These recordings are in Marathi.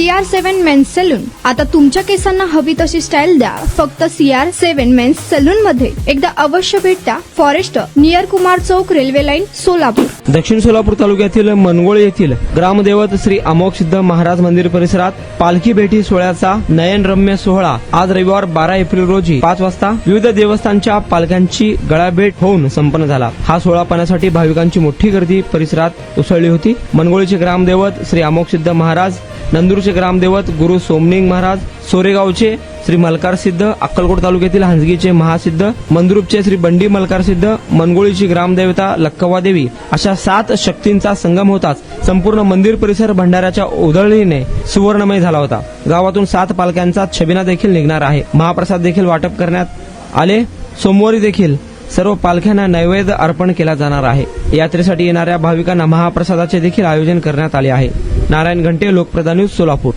CR7 men's salon. आता तुमच्या केसांना हवी तशी स्टाईल द्या फक्त CR7 मेन्स सलून मध्ये. एकदा अवश्य भेट द्या. फॉरेस्ट नियर कुमार चौक, रेल्वे लाईन, सोलापूर. दक्षिण सोलापूर तालुक्यातील मनगोळ येथील ग्रामदैवत श्री अमोघ सिद्ध महाराज मंदिर परिसरात पालखी भेटी सोहळ्याचा नयनरम्य सोहळा आज रविवार 12 एप्रिल रोजी 5 वाजता विविध देवस्थानच्या पालख्यांची गळाभेट होऊन संपन्न झाला. हा सोहळा पाहण्यासाठी भाविकांची मोठी गर्दी परिसरात उसळली होती. मनगोळीचे ग्रामदैवत श्री अमोघ सिद्ध महाराज, नंदूरचे ग्रामदैवत गुरु सोमनिंग महाराज, सोरेगावचे श्री मलकार सिद्ध, अक्कलकोट तालुक्यातील हंसगीचे महासिद्ध, मंद्रुपचे श्री बंडी मलकार सिद्ध, मनगोळीची ग्रामदेवता लक्कवा देवी अशा 7 शक्तींचा संगम होताच संपूर्ण मंदिर परिसर भंडाऱ्याच्या उधळणीने सुवर्णमय झाला होता. गावातून 7 पालख्यांचा छबिना देखील निघणार आहे. महाप्रसाद देखील वाटप करण्यात आले. सोमवारी देखील सर्व पालख्यांना नैवेद्य अर्पण केला जाणार आहे. यात्रेसाठी येणाऱ्या भाविकांना महाप्रसादाचे देखील आयोजन करण्यात आले आहे. नारायण घंटे, लोकप्रदा न्यूज, सोलापूर.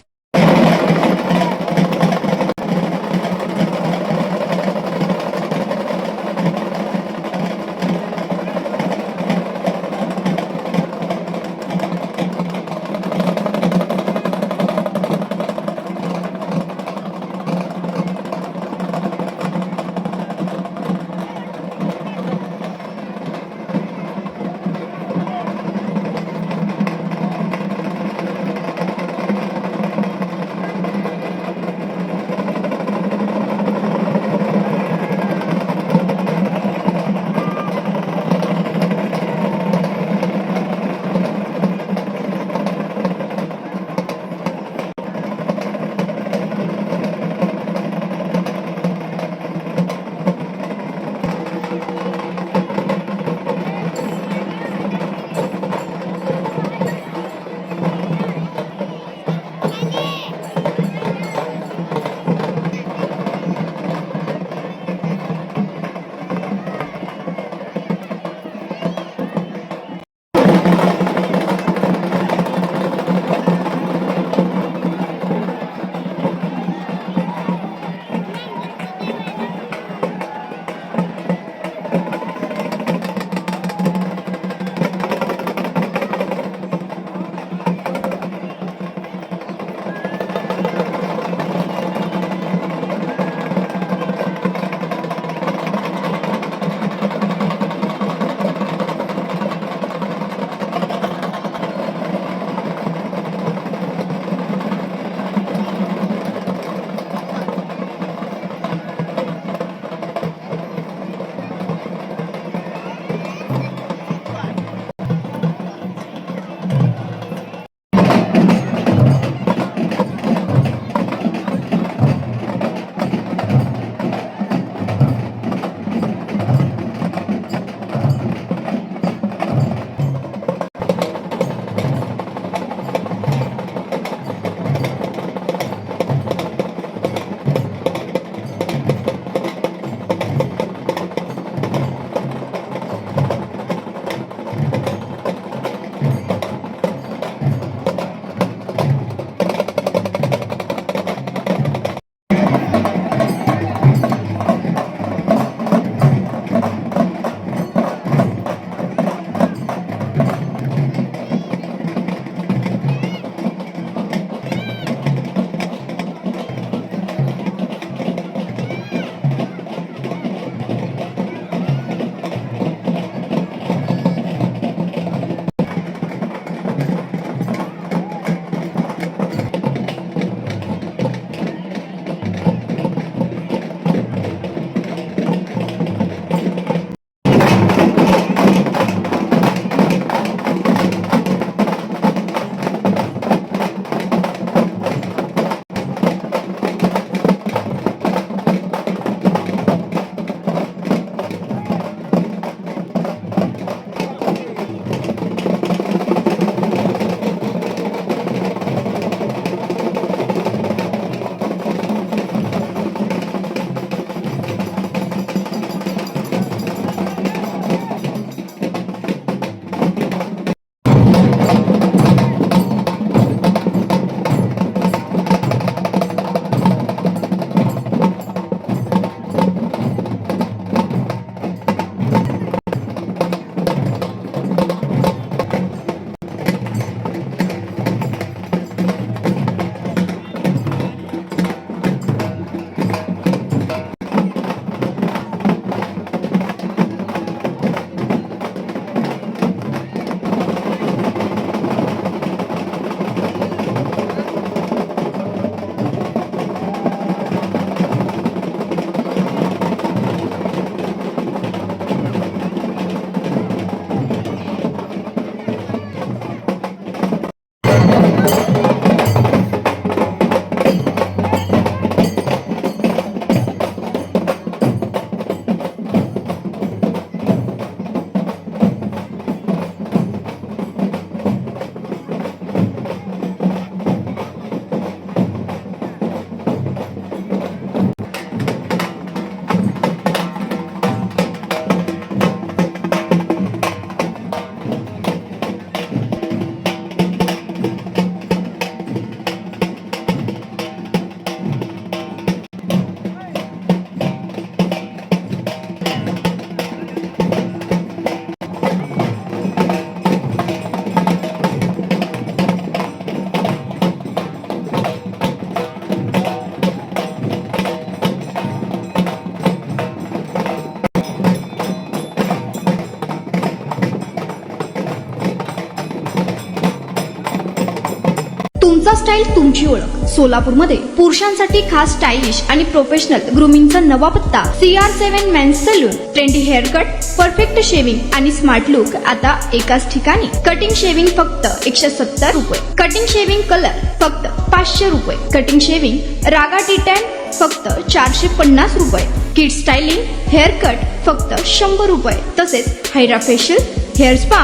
तुमचा स्टाईल तुमची ओळख. सोलापूरमध्ये पुरुषांसाठी खास स्टायलिश आणि प्रोफेशनल ग्रूमिंगचा नवा पत्ता CR7 men's salon. Trendy haircut, perfect shaving आणि स्मार्ट लुक आता एकाच ठिकाणी. कटिंग शेविंग फक्त 170 रुपये. कटिंग शेविंग कलर फक्त 500 रुपये. कटिंग शेविंग रागा टी10 फक्त 450 रुपये. किड स्टायलिंग हेअर कट फक्त 100 रुपये. तसेच hydra facial, hair spa,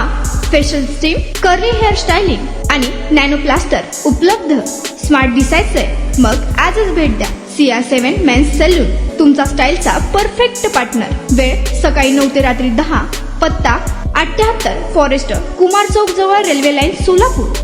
facial steam, curly hair styling आणि नॅनो प्लास्टर उपलब्ध. स्मार्ट दिसायचंय मग आजच भेट द्या CR7 मेन्स सलून, तुमचा स्टाईलचा परफेक्ट पार्टनर. वेळ सकाळी 9 ते रात्री 10. पत्ता 78 फॉरेस्ट कुमार चौक जवळ रेल्वे लाईन सोलापूर.